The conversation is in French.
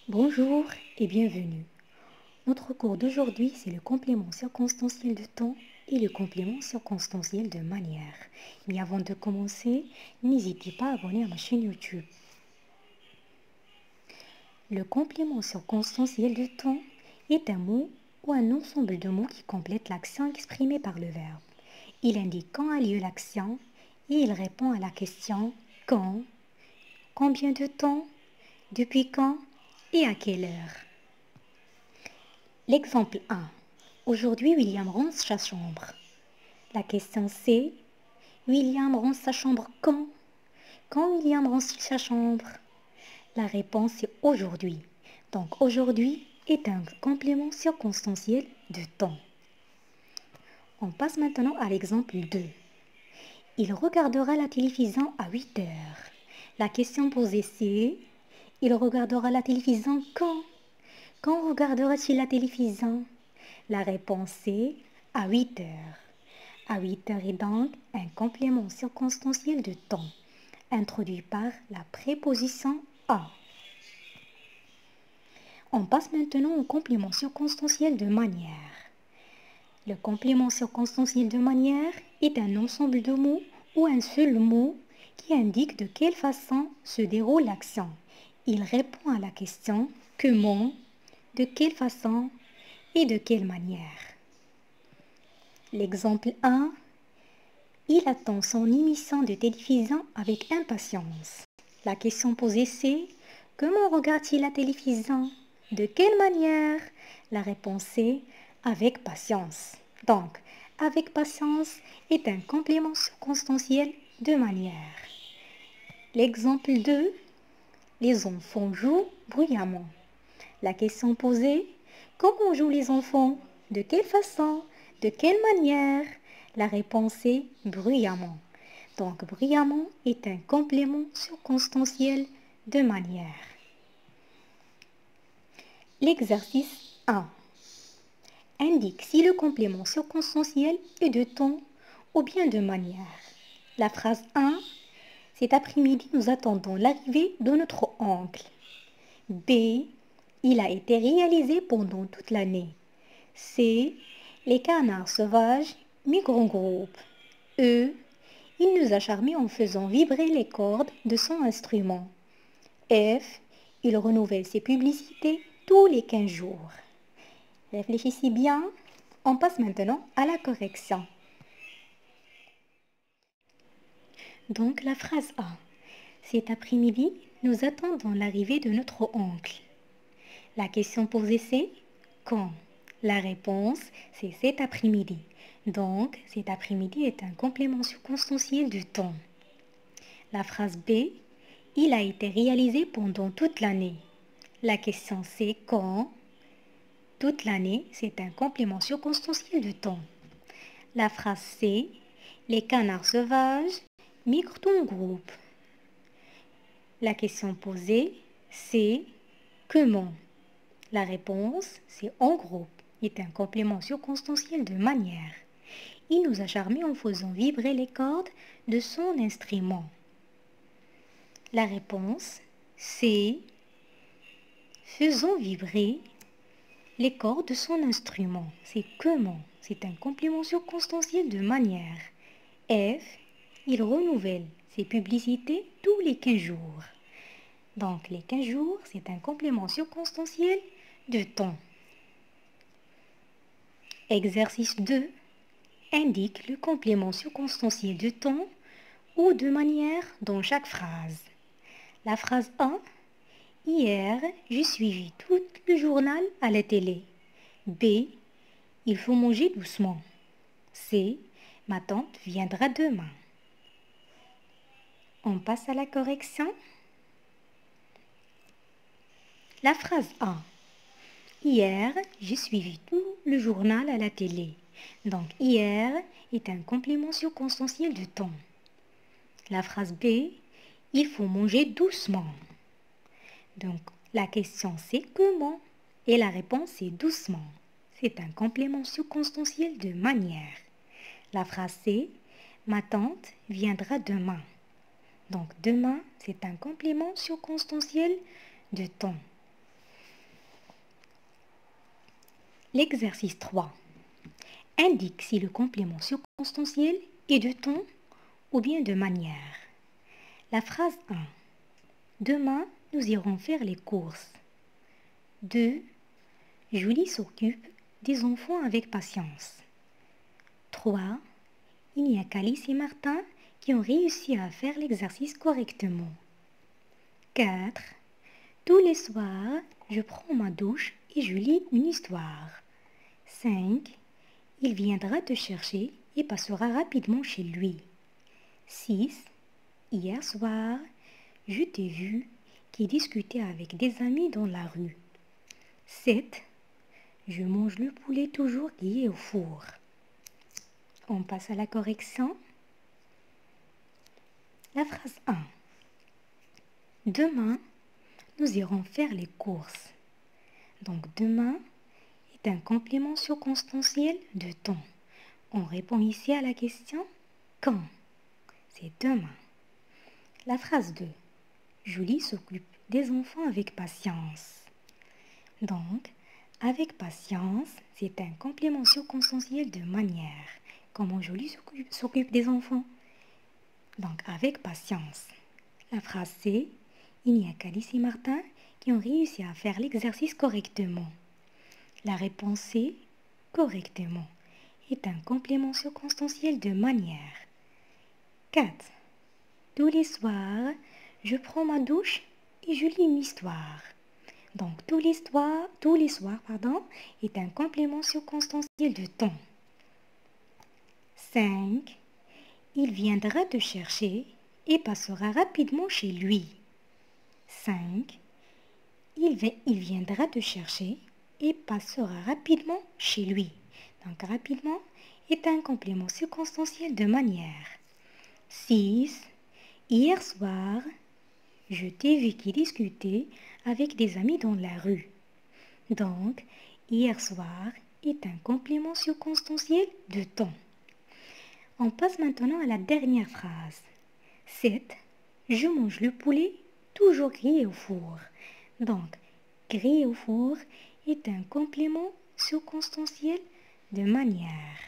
Bonjour et bienvenue. Notre cours d'aujourd'hui, c'est le complément circonstanciel de temps et le complément circonstanciel de manière. Mais avant de commencer, n'hésitez pas à abonner à ma chaîne YouTube. Le complément circonstanciel de temps est un mot ou un ensemble de mots qui complètent l'action exprimée par le verbe. Il indique quand a lieu l'action et il répond à la question quand, combien de temps, depuis quand et à quelle heure. L'exemple 1. Aujourd'hui, William range sa chambre. La question c'est William range sa chambre quand? Quand William range sa chambre? La réponse est aujourd'hui. Donc aujourd'hui est un complément circonstanciel de temps. On passe maintenant à l'exemple 2. Il regardera la télévision à 8 heures. La question posée c'est il regardera la télévision quand? Quand regardera-t-il la télévision? La réponse est à 8 heures. À 8 heures est donc un complément circonstanciel de temps, introduit par la préposition à. On passe maintenant au complément circonstanciel de manière. Le complément circonstanciel de manière est un ensemble de mots ou un seul mot qui indique de quelle façon se déroule l'action. Il répond à la question comment, de quelle façon et de quelle manière. L'exemple 1. Il attend son émission de télévision avec impatience. La question posée c'est comment regarde-t-il la télévision? De quelle manière? La réponse est avec patience. Donc, avec patience est un complément circonstanciel de manière. L'exemple 2. Les enfants jouent bruyamment. La question posée comment jouent les enfants? De quelle façon? De quelle manière? La réponse est bruyamment. Donc, bruyamment est un complément circonstanciel de manière. L'exercice 1 indique si le complément circonstanciel est de temps ou bien de manière. La phrase 1, cet après-midi, nous attendons l'arrivée de notre oncle. B, il a été réalisé pendant toute l'année. C, les canards sauvages migrent en groupe. E, il nous a charmés en faisant vibrer les cordes de son instrument. F, il renouvelle ses publicités tous les 15 jours. Réfléchissez bien. On passe maintenant à la correction. Donc la phrase A. Cet après-midi, nous attendons l'arrivée de notre oncle. La question posée c'est quand? La réponse c'est cet après-midi. Donc cet après-midi est un complément circonstanciel du temps. La phrase B. Il a été réalisé pendant toute l'année. La question c'est quand? Toute l'année, c'est un complément circonstanciel de temps. La phrase C. Les canards sauvages migrent en groupe. La question posée, c'est comment? La réponse, c'est en groupe. Est un complément circonstanciel de manière. Il nous a charmés en faisant vibrer les cordes de son instrument. La réponse, c'est faisons vibrer les cordes de son instrument. C'est comment? C'est un complément circonstanciel de manière. F, il renouvelle ses publicités tous les 15 jours. Donc les 15 jours, c'est un complément circonstanciel de temps. Exercice 2 indique le complément circonstanciel de temps ou de manière dans chaque phrase. La phrase 1. Hier, j'ai suivi tout le journal à la télé. B. Il faut manger doucement. C. Ma tante viendra demain. On passe à la correction. La phrase 1. Hier, j'ai suivi tout le journal à la télé. Donc, hier est un complément circonstanciel de temps. La phrase B. Il faut manger doucement. Donc, la question c'est comment? Et la réponse est doucement. C'est un complément circonstanciel de manière. La phrase C. Ma tante viendra demain. Donc, demain, c'est un complément circonstanciel de temps. L'exercice 3 indique si le complément circonstanciel est de ton ou bien de manière. La phrase 1. Demain, nous irons faire les courses. 2. Julie s'occupe des enfants avec patience. 3. Il n'y a qu'Alice et Martin qui ont réussi à faire l'exercice correctement. 4. Tous les soirs, je prends ma douche et je lis une histoire. 5. Il viendra te chercher et passera rapidement chez lui. 6. Hier soir, je t'ai vu qui discutait avec des amis dans la rue. 7. Je mange le poulet toujours grillé au four. On passe à la correction. La phrase 1. Demain, nous irons faire les courses. Donc demain est un complément circonstanciel de temps. On répond ici à la question quand. C'est demain. La phrase 2. Julie s'occupe des enfants avec patience. Donc, avec patience, c'est un complément circonstanciel de manière. Comment Julie s'occupe des enfants? Donc, avec patience. La phrase C. Il n'y a qu'Alice et Martin qui ont réussi à faire l'exercice correctement. La réponse C. Correctement est un complément circonstanciel de manière. 4. Tous les soirs, je prends ma douche et je lis une histoire. Donc, tous les soirs, est un complément circonstanciel de temps. 5. Il viendra te chercher et passera rapidement chez lui. 5. Il viendra te chercher et passera rapidement chez lui. Donc, rapidement est un complément circonstanciel de manière. 6. Hier soir, je t'ai vu qui discutait avec des amis dans la rue. Donc, hier soir est un complément circonstanciel de temps. On passe maintenant à la dernière phrase. 7. Je mange le poulet toujours grillé au four. Donc, grillé au four est un complément circonstanciel de manière.